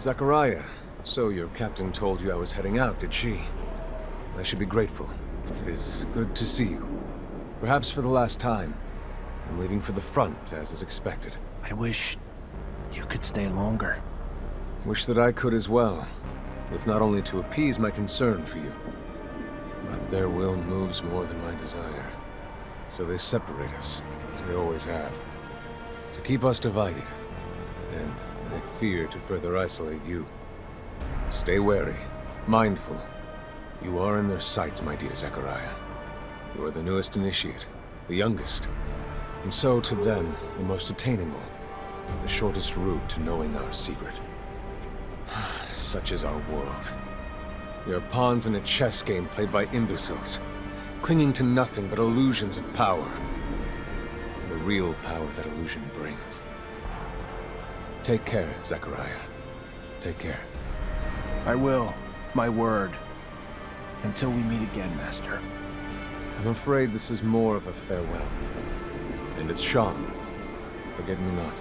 Zachariah, so your captain told you I was heading out, did she? I should be grateful. It is good to see you. Perhaps for the last time. I'm leaving for the front, as is expected. I wish you could stay longer. Wish that I could as well, if not only to appease my concern for you. But their will moves more than my desire. So they separate us, as they always have. To keep us divided. And I fear to further isolate you. Stay wary, mindful. You are in their sights, my dear Zachariah. You are the newest initiate, the youngest. And so, to them, the most attainable. The shortest route to knowing our secret. Such is our world. We are pawns in a chess game played by imbeciles, clinging to nothing but illusions of power. And the real power that illusion brings. Take care, Zachariah. Take care. I will. My word. Until we meet again, Master. I'm afraid this is more of a farewell. And it's Sean. Forget me not.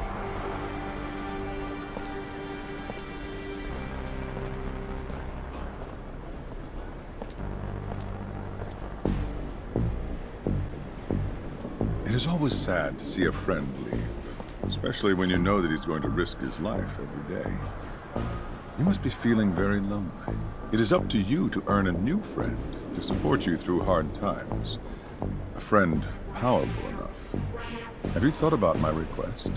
It is always sad to see a friend leave, especially when you know that he's going to risk his life every day. You must be feeling very lonely. It is up to you to earn a new friend to support you through hard times. A friend powerful enough. Have you thought about my request?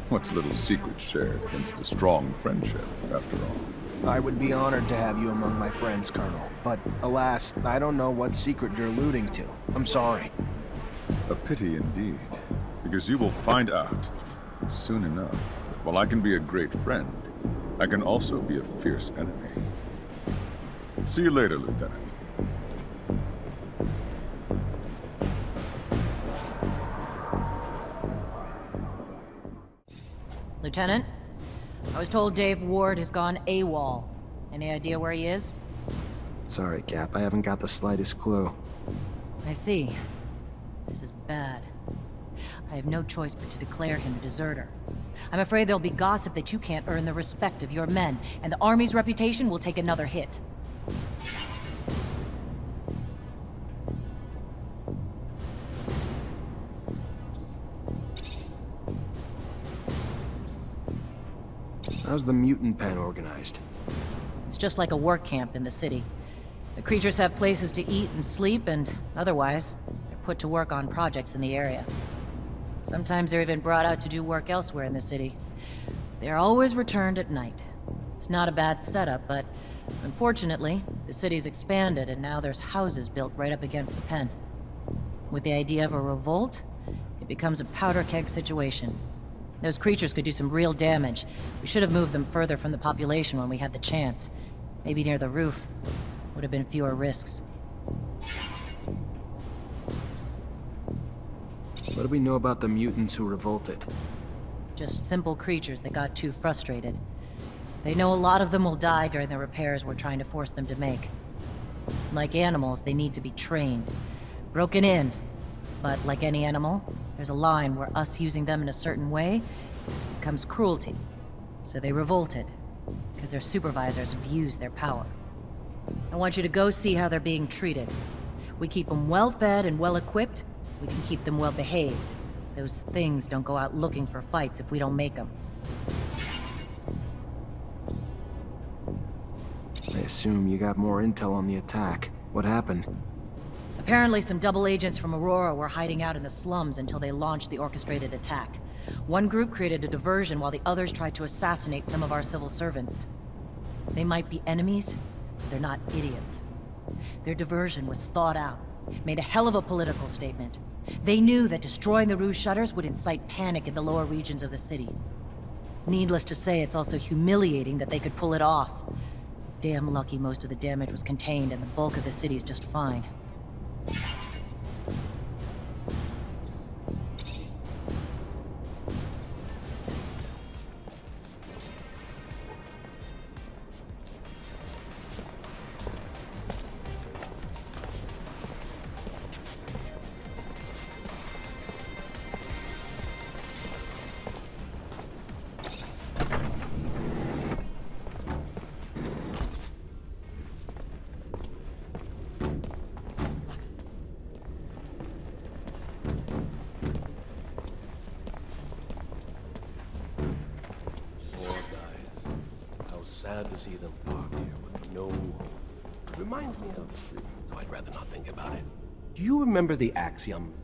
What's little secret shared against a strong friendship, after all? I would be honored to have you among my friends, Colonel. But alas, I don't know what secret you're alluding to. I'm sorry. A pity indeed, because you will find out soon enough that while I can be a great friend, I can also be a fierce enemy. See you later, Lieutenant. Lieutenant, I was told Dave Ward has gone AWOL. Any idea where he is? Sorry, Cap. I haven't got the slightest clue. I see. This is bad. I have no choice but to declare him a deserter. I'm afraid there'll be gossip that you can't earn the respect of your men, and the Army's reputation will take another hit. How's the mutant pen organized? It's just like a work camp in the city. The creatures have places to eat and sleep, and otherwise, they're put to work on projects in the area. Sometimes they're even brought out to do work elsewhere in the city. They're always returned at night. It's not a bad setup, but unfortunately, the city's expanded and now there's houses built right up against the pen. With the idea of a revolt, it becomes a powder keg situation. Those creatures could do some real damage. We should have moved them further from the population when we had the chance. Maybe near the roof. Would have been fewer risks. What do we know about the mutants who revolted? Just simple creatures that got too frustrated. They know a lot of them will die during the repairs we're trying to force them to make. Like animals, they need to be trained. Broken in. But like any animal, there's a line where us using them in a certain way becomes cruelty. So they revolted, because their supervisors abused their power. I want you to go see how they're being treated. We keep them well-fed and well-equipped, we can keep them well-behaved. Those things don't go out looking for fights if we don't make them. I assume you got more intel on the attack. What happened? Apparently some double agents from Aurora were hiding out in the slums until they launched the orchestrated attack. One group created a diversion while the others tried to assassinate some of our civil servants. They might be enemies, but they're not idiots. Their diversion was thought out, made a hell of a political statement. They knew that destroying the Rouge shutters would incite panic in the lower regions of the city. Needless to say, it's also humiliating that they could pull it off. Damn lucky most of the damage was contained and the bulk of the city's just fine. sad to see them parked here with no... Reminds me of... No, I'd rather not think about it. Do you remember the axiom?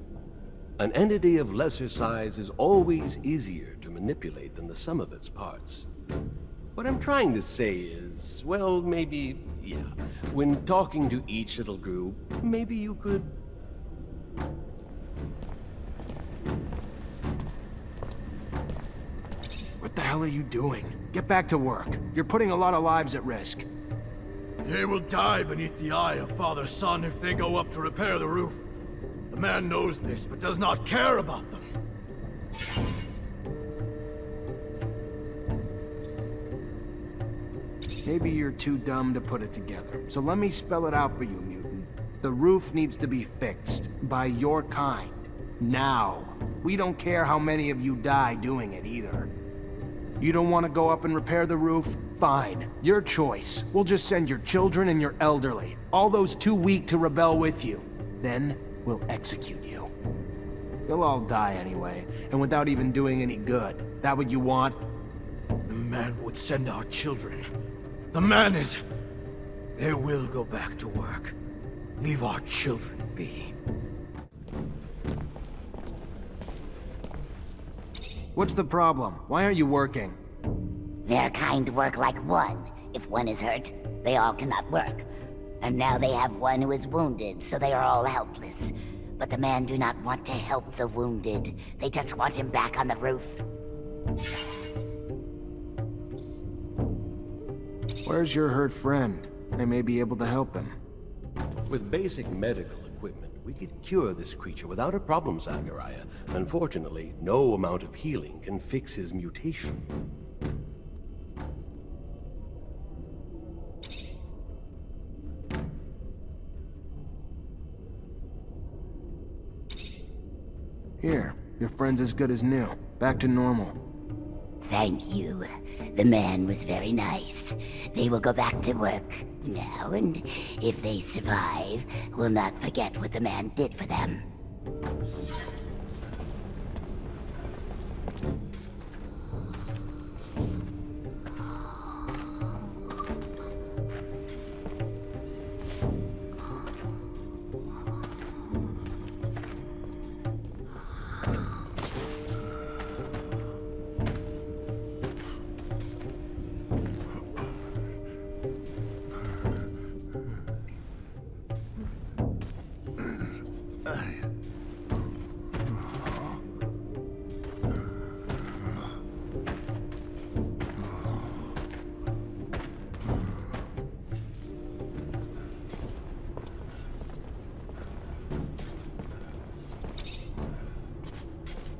An entity of lesser size is always easier to manipulate than the sum of its parts. What I'm trying to say is, well, maybe, yeah, when talking to each little group, maybe you could... What the hell are you doing? Get back to work. You're putting a lot of lives at risk. They will die beneath the eye of Father Sun if they go up to repair the roof. The man knows this, but does not care about them. Maybe you're too dumb to put it together, so let me spell it out for you, mutant. The roof needs to be fixed, by your kind. Now. We don't care how many of you die doing it, either. You don't want to go up and repair the roof? Fine. Your choice. We'll just send your children and your elderly. All those too weak to rebel with you. Then, we'll execute you. You'll all die anyway, and without even doing any good. That what you want? The man would send our children. The man is... They will go back to work. Leave our children be. What's the problem? Why aren't you working? Their kind work like one. If one is hurt, they all cannot work. And now they have one who is wounded, so they are all helpless. But the men do not want to help the wounded. They just want him back on the roof. Where's your hurt friend? I may be able to help him. With basic medical equipment, we could cure this creature without a problem, Zachariah. Unfortunately, no amount of healing can fix his mutation. Here, your friend's as good as new. Back to normal. Thank you. The man was very nice. They will go back to work now, and if they survive, will not forget what the man did for them.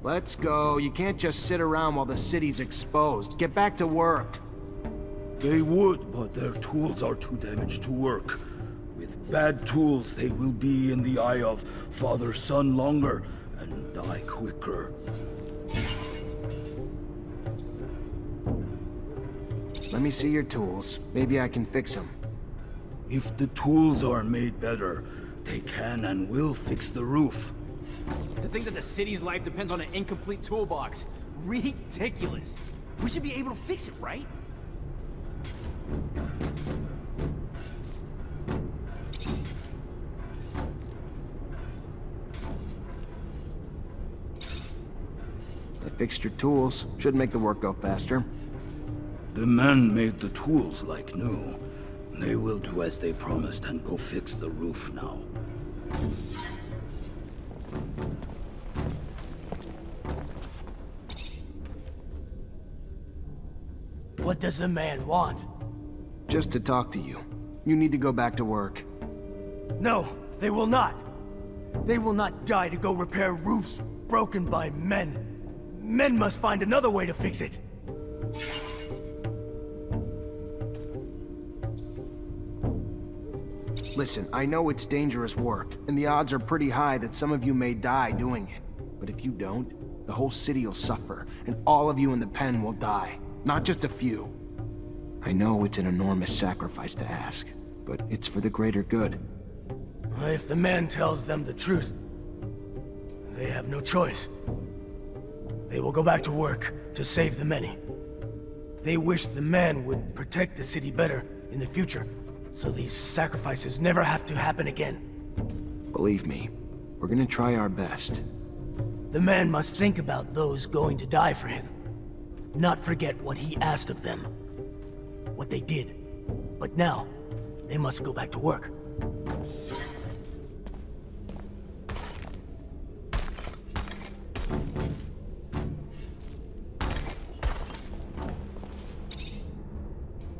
Let's go. You can't just sit around while the city's exposed. Get back to work. They would, but their tools are too damaged to work. With bad tools, they will be in the eye of Father Sun longer and die quicker. Let me see your tools. Maybe I can fix them. If the tools are made better, they can and will fix the roof. To think that the city's life depends on an incomplete toolbox. Ridiculous. We should be able to fix it, right? I fixed your tools. Should make the work go faster. The men made the tools like new. They will do as they promised and go fix the roof now. What does the man want? Just to talk to you. You need to go back to work. No, they will not. They will not die to go repair roofs broken by men. Men must find another way to fix it. Listen, I know it's dangerous work, and the odds are pretty high that some of you may die doing it. But if you don't, the whole city will suffer, and all of you in the pen will die. Not just a few. I know it's an enormous sacrifice to ask, but it's for the greater good. If the man tells them the truth, they have no choice. They will go back to work to save the many. They wish the man would protect the city better in the future, so these sacrifices never have to happen again. Believe me, we're gonna try our best. The man must think about those going to die for him. Not forget what he asked of them. What they did. But now, they must go back to work.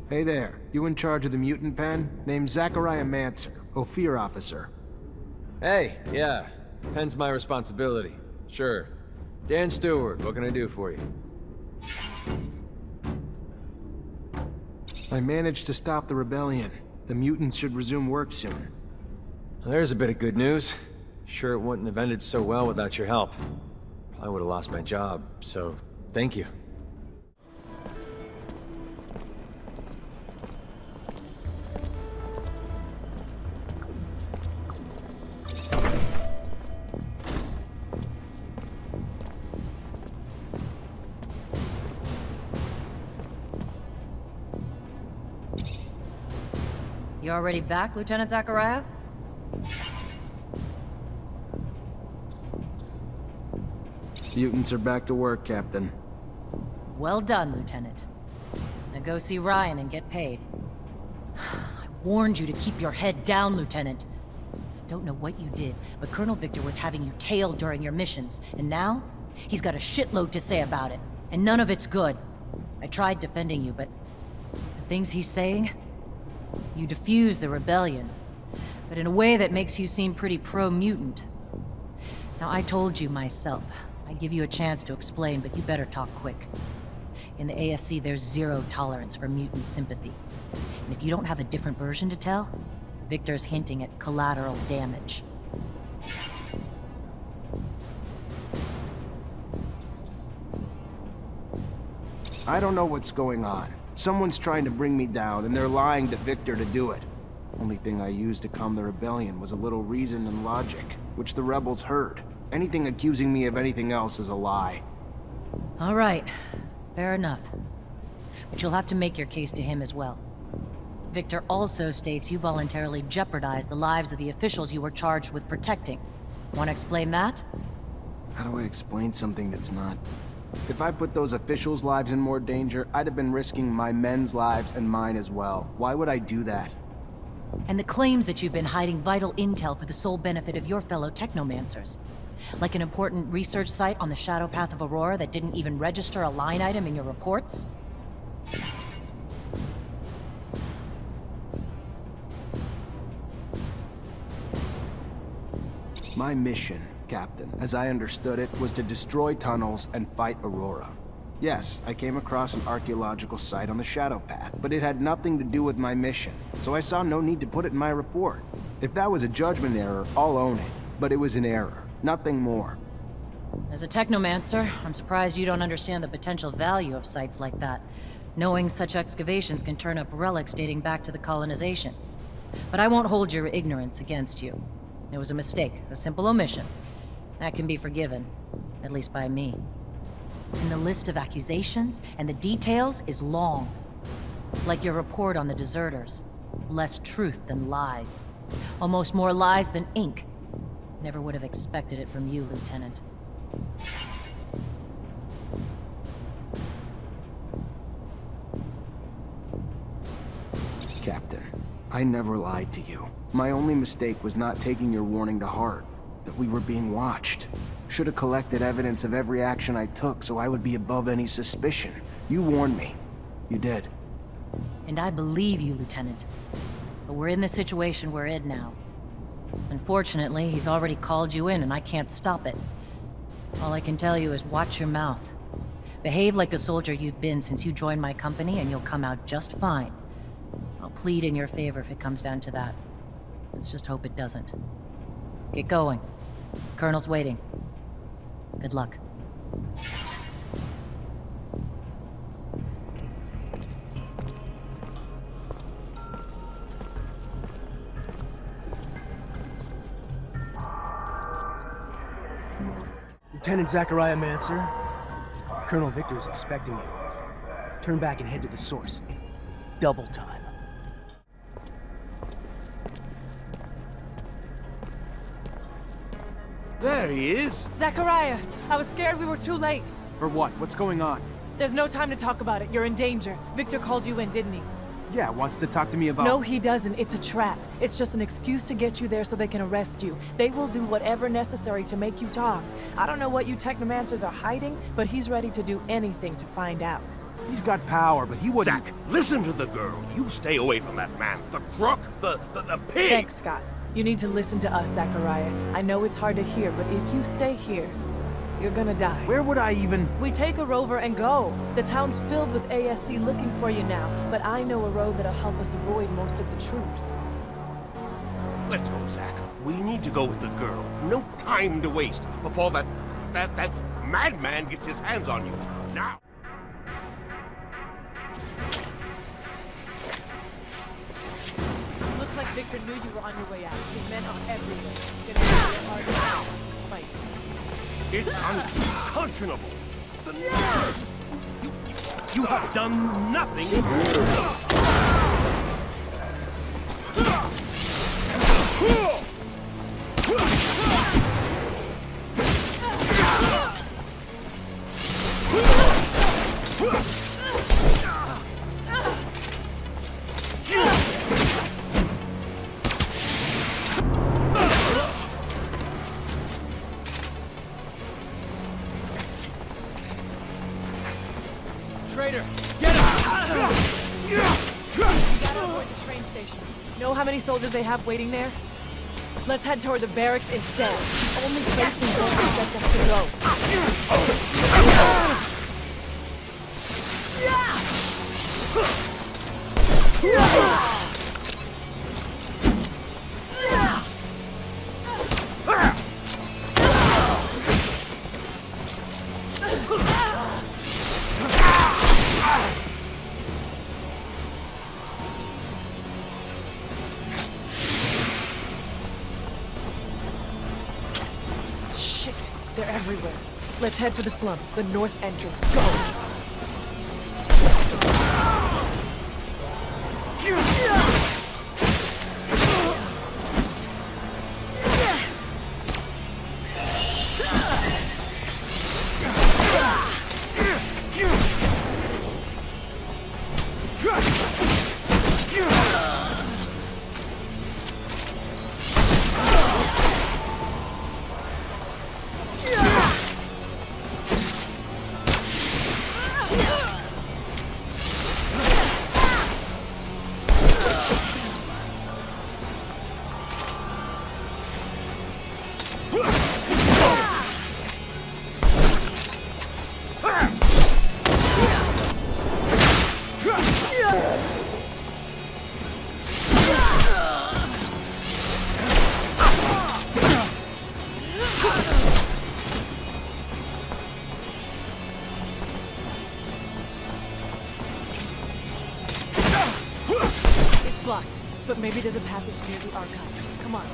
Hey there, you in charge of the mutant pen? Name's Zachariah Mancer, Ophir officer. Hey, yeah. Pen's my responsibility. Sure. Dan Stewart, what can I do for you? I managed to stop the rebellion. The mutants should resume work soon. Well, there's a bit of good news. Sure it wouldn't have ended so well without your help. I would have lost my job, so thank you. You already back, Lieutenant Zachariah? Mutants are back to work, Captain. Well done, Lieutenant. Now go see Ryan and get paid. I warned you to keep your head down, Lieutenant. Don't know what you did, but Colonel Victor was having you tailed during your missions, and now he's got a shitload to say about it, and none of it's good. I tried defending you, but the things he's saying... You defuse the rebellion, but in a way that makes you seem pretty pro-mutant. Now, I told you myself, I'd give you a chance to explain, but you better talk quick. In the ASC, there's zero tolerance for mutant sympathy. And if you don't have a different version to tell, Victor's hinting at collateral damage. I don't know what's going on. Someone's trying to bring me down, and they're lying to Victor to do it. Only thing I used to calm the rebellion was a little reason and logic, which the rebels heard. Anything accusing me of anything else is a lie. All right, fair enough. But you'll have to make your case to him as well. Victor also states you voluntarily jeopardized the lives of the officials you were charged with protecting. Want to explain that? How do I explain something that's not... If I put those officials' lives in more danger, I'd have been risking my men's lives and mine as well. Why would I do that? And the claims that you've been hiding vital intel for the sole benefit of your fellow Technomancers. Like an important research site on the shadow path of Aurora that didn't even register a line item in your reports? My mission, Captain, as I understood it, was to destroy tunnels and fight Aurora. Yes, I came across an archaeological site on the Shadow Path, but it had nothing to do with my mission, so I saw no need to put it in my report. If that was a judgment error, I'll own it, but it was an error, nothing more. As a Technomancer, I'm surprised you don't understand the potential value of sites like that, knowing such excavations can turn up relics dating back to the colonization. But I won't hold your ignorance against you. It was a mistake, a simple omission. That can be forgiven, at least by me. And the list of accusations and the details is long. Like your report on the deserters. Less truth than lies. Almost more lies than ink. Never would have expected it from you, Lieutenant. Captain, I never lied to you. My only mistake was not taking your warning to heart. That we were being watched. Should have collected evidence of every action I took so I would be above any suspicion. You warned me. You did. And I believe you, Lieutenant. But we're in the situation we're in now. Unfortunately, he's already called you in and I can't stop it. All I can tell you is watch your mouth. Behave like the soldier you've been since you joined my company and you'll come out just fine. I'll plead in your favor if it comes down to that. Let's just hope it doesn't. Get going. Colonel's waiting. Good luck. Lieutenant Zachariah Mancer, Colonel Victor's expecting you. Turn back and head to the source. Double time. There he is! Zachariah! I was scared we were too late. For what? What's going on? There's no time to talk about it. You're in danger. Victor called you in, didn't he? Yeah, wants to talk to me about... No, he doesn't. It's a trap. It's just an excuse to get you there so they can arrest you. They will do whatever necessary to make you talk. I don't know what you Technomancers are hiding, but he's ready to do anything to find out. He's got power, but he wouldn't... Zach, listen to the girl. You stay away from that man. The crook, the pig! Thanks, Scott. You need to listen to us, Zachariah. I know it's hard to hear, but if you stay here, you're gonna die. Where would I even... We take a rover and go. The town's filled with ASC looking for you now, but I know a road that'll help us avoid most of the troops. Let's go, Zach. We need to go with the girl. No time to waste before that madman gets his hands on you. Now! Looks like Victor knew you were on your way out. His men are everywhere. Gonna be hard to fight. It's unconscionable. The nerve! You have done nothing. Traitor, get him! We gotta avoid the train station. Know how many soldiers they have waiting there? Let's head toward the barracks instead. The only place these don't expect us to go. Shit, they're everywhere. Let's head for the slums, the north entrance. Go! Blocked, but maybe there's a passage near the archives. Come on.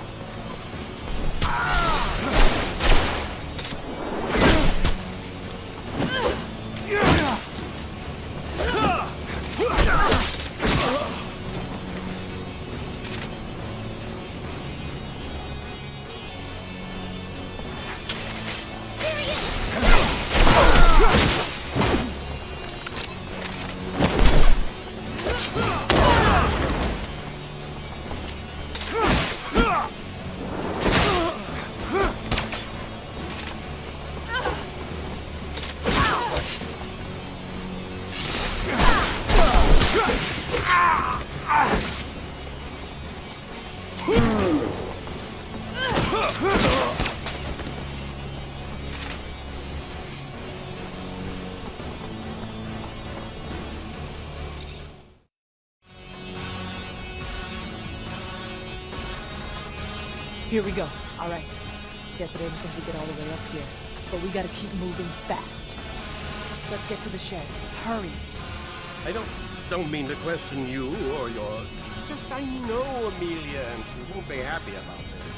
Here we go. All right. Guess I didn't think we'd get all the way up here. But we gotta keep moving fast. Let's get to the shed. Hurry. I don't mean to question you or yours. Just I know Amelia and she won't be happy about this.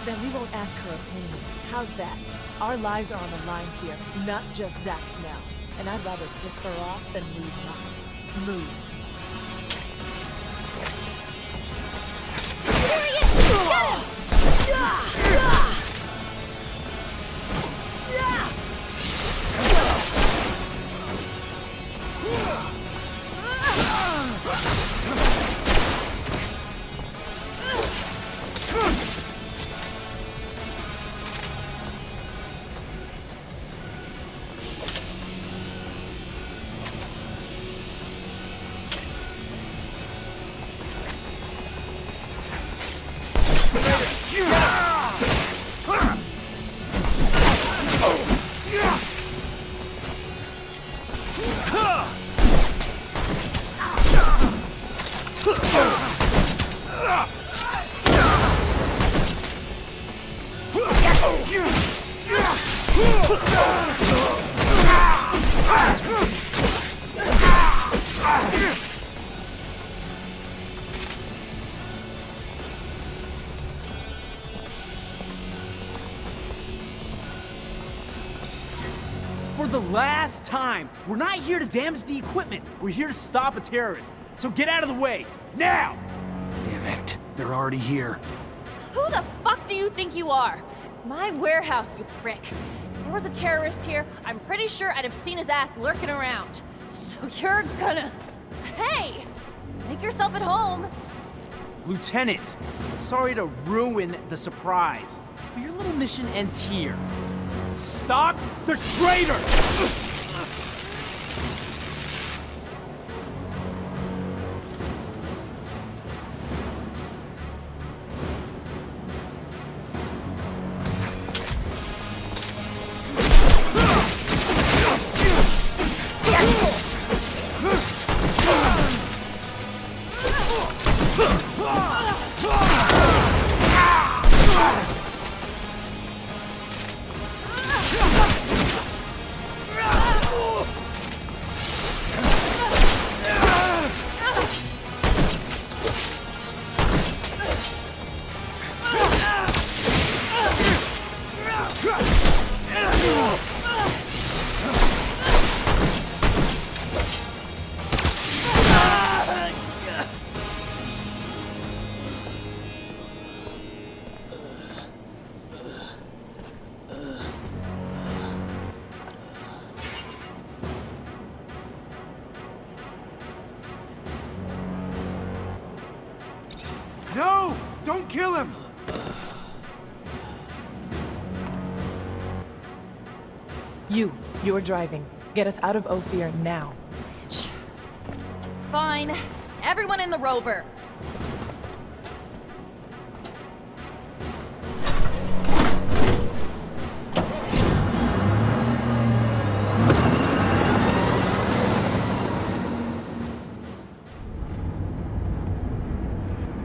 Then we won't ask her opinion. How's that? Our lives are on the line here, not just Zach's now. and I'd rather piss her off than lose mine. Move. There he is! Get him! For the last time, we're not here to damage the equipment. We're here to stop a terrorist. So get out of the way, now! Damn it. They're already here. Who the fuck do you think you are? It's my warehouse, you prick. If there was a terrorist here, I'm pretty sure I'd have seen his ass lurking around. So you're gonna... Hey! Make yourself at home. Lieutenant, sorry to ruin the surprise, but your little mission ends here. Stop the traitor! No! Don't kill him! You're driving. Get us out of Ophir now. Bitch. Fine. Everyone in the rover.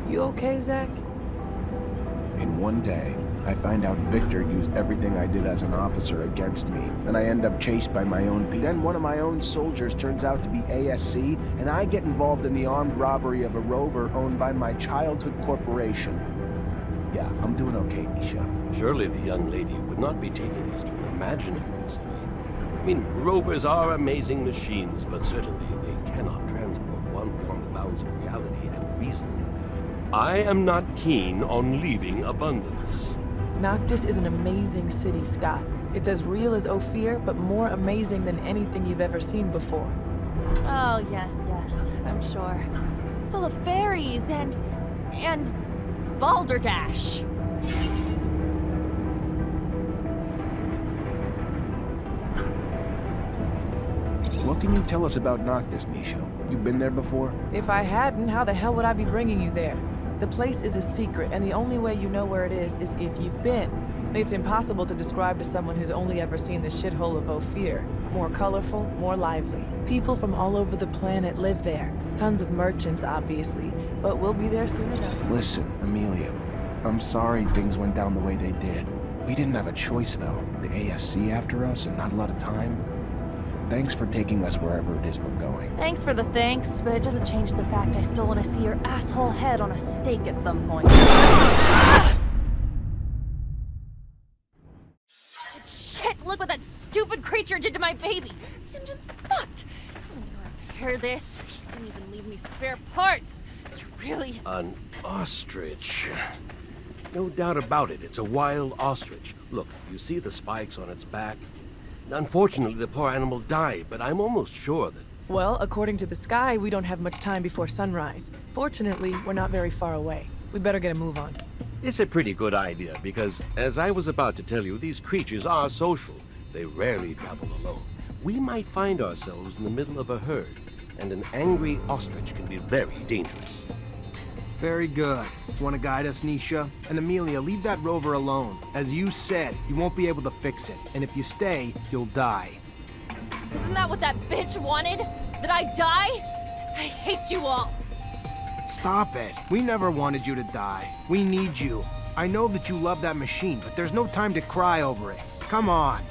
You okay, Zach? In one day, I find out Victor used everything I did as an officer against me, and I end up chased by my own people. Then one of my own soldiers turns out to be ASC, and I get involved in the armed robbery of a rover owned by my childhood corporation. Yeah, I'm doing okay, Nisha. Surely the young lady would not be taking us to an imaginary city. I mean, rovers are amazing machines, but certainly they cannot transport one beyond the bounds of reality and reason. I am not keen on leaving Abundance. Noctis is an amazing city, Scott. It's as real as Ophir, but more amazing than anything you've ever seen before. Oh, yes, I'm sure. Full of fairies and balderdash. What can you tell us about Noctis, Nisha? You've been there before? If I hadn't, how the hell would I be bringing you there? The place is a secret, and the only way you know where it is if you've been. It's impossible to describe to someone who's only ever seen the shithole of Ophir. More colorful, more lively. People from all over the planet live there. Tons of merchants, obviously, but we'll be there soon enough. Listen, Amelia, I'm sorry things went down the way they did. We didn't have a choice, though. The ASC after us and not a lot of time. Thanks for taking us wherever it is we're going. Thanks for the thanks, but it doesn't change the fact I still want to see your asshole head on a stake at some point. Shit, look what that stupid creature did to my baby! You engine's fucked. I'm gonna repair this. You didn't even leave me spare parts. You really... An ostrich. No doubt about it, it's a wild ostrich. Look, you see the spikes on its back? Unfortunately, the poor animal died, but I'm almost sure that... Well, according to the sky, we don't have much time before sunrise. Fortunately, we're not very far away. We better get a move on. It's a pretty good idea, because, as I was about to tell you, these creatures are social. They rarely travel alone. We might find ourselves in the middle of a herd, and an angry ostrich can be very dangerous. Very good. Want to guide us, Nisha? And Amelia, leave that rover alone. As you said, you won't be able to fix it. And if you stay, you'll die. Isn't that what that bitch wanted? That I die? I hate you all. Stop it. We never wanted you to die. We need you. I know that you love that machine, but there's no time to cry over it. Come on.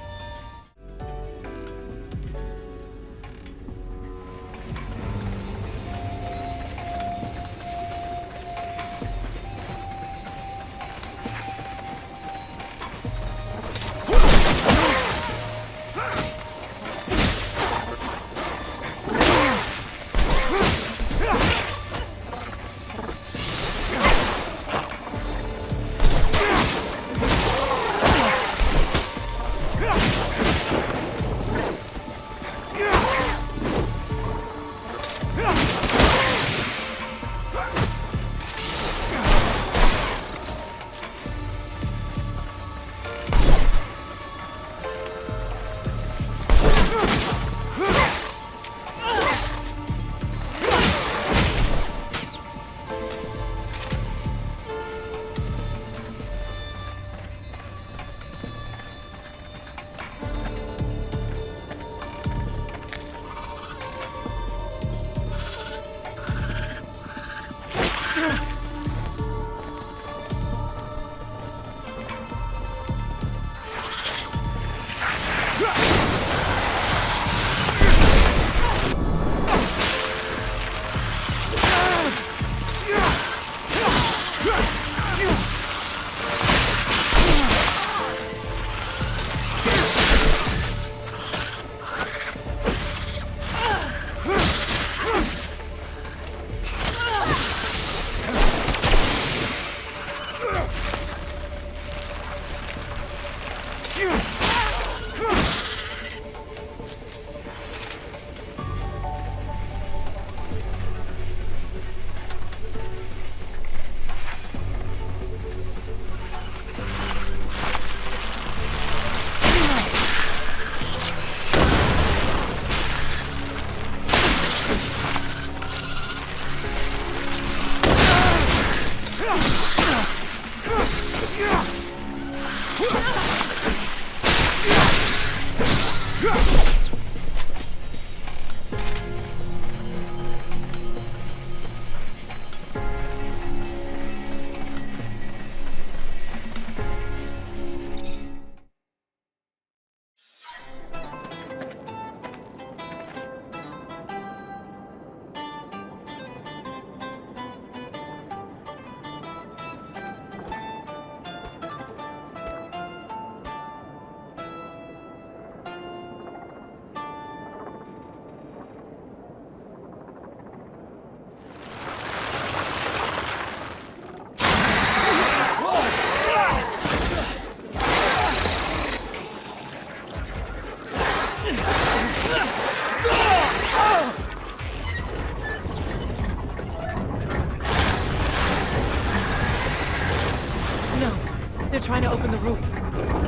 They're trying to open the roof.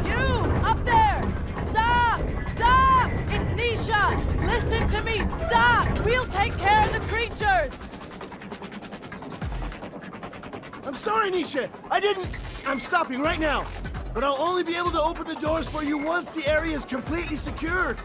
You! Up there! Stop! Stop! It's Nisha! Listen to me! Stop! We'll take care of the creatures! I'm sorry, Nisha! I'm stopping right now! But I'll only be able to open the doors for you once the area is completely secured!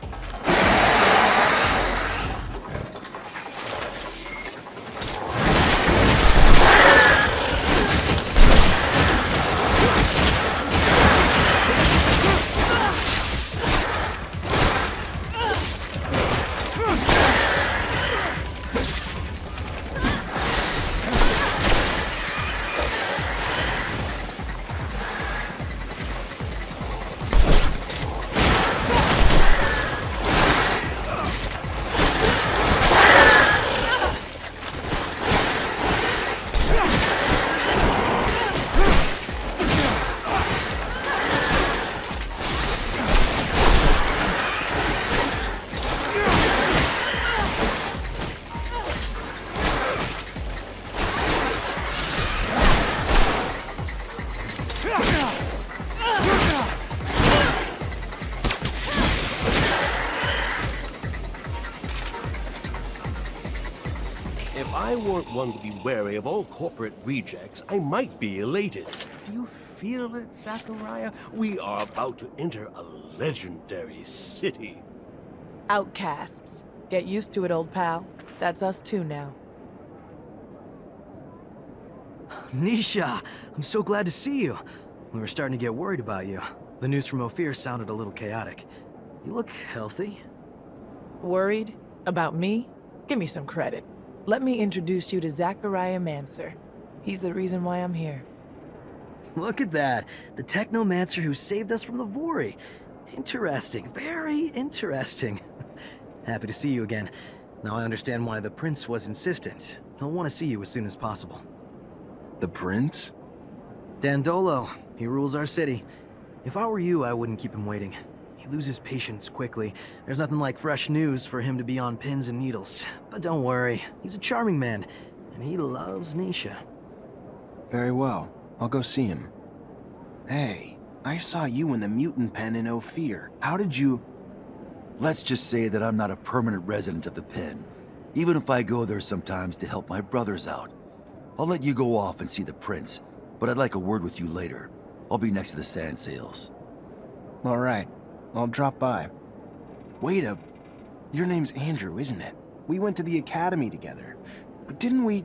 If I weren't one to be wary of all corporate rejects, I might be elated. Do you feel it, Zachariah? We are about to enter a legendary city. Outcasts. Get used to it, old pal. That's us too now. Nisha, I'm so glad to see you. We were starting to get worried about you. The news from Ophir sounded a little chaotic. You look healthy. Worried? About me? Give me some credit. Let me introduce you to Zachariah Mancer. He's the reason why I'm here. Look at that. The Technomancer who saved us from the Vori. Interesting. Very interesting. Happy to see you again. Now I understand why the Prince was insistent. He'll want to see you as soon as possible. The Prince? Dandolo. He rules our city. If I were you, I wouldn't keep him waiting. He loses patience quickly. There's nothing like fresh news for him to be on pins and needles. But don't worry, he's a charming man, and he loves Nisha. Very well. I'll go see him. Hey, I saw you in the mutant pen in Ophir. How did you... Let's just say that I'm not a permanent resident of the pen, even if I go there sometimes to help my brothers out. I'll let you go off and see the Prince, but I'd like a word with you later. I'll be next to the sand sails. All right. I'll drop by. Wait a... Your name's Andrew, isn't it? We went to the academy together. But didn't we...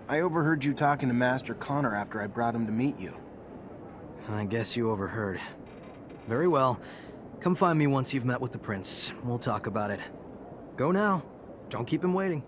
I overheard you talking to Master Connor after I brought him to meet you. I guess you overheard. Very well. Come find me once you've met with the Prince. We'll talk about it. Go now. Don't keep him waiting.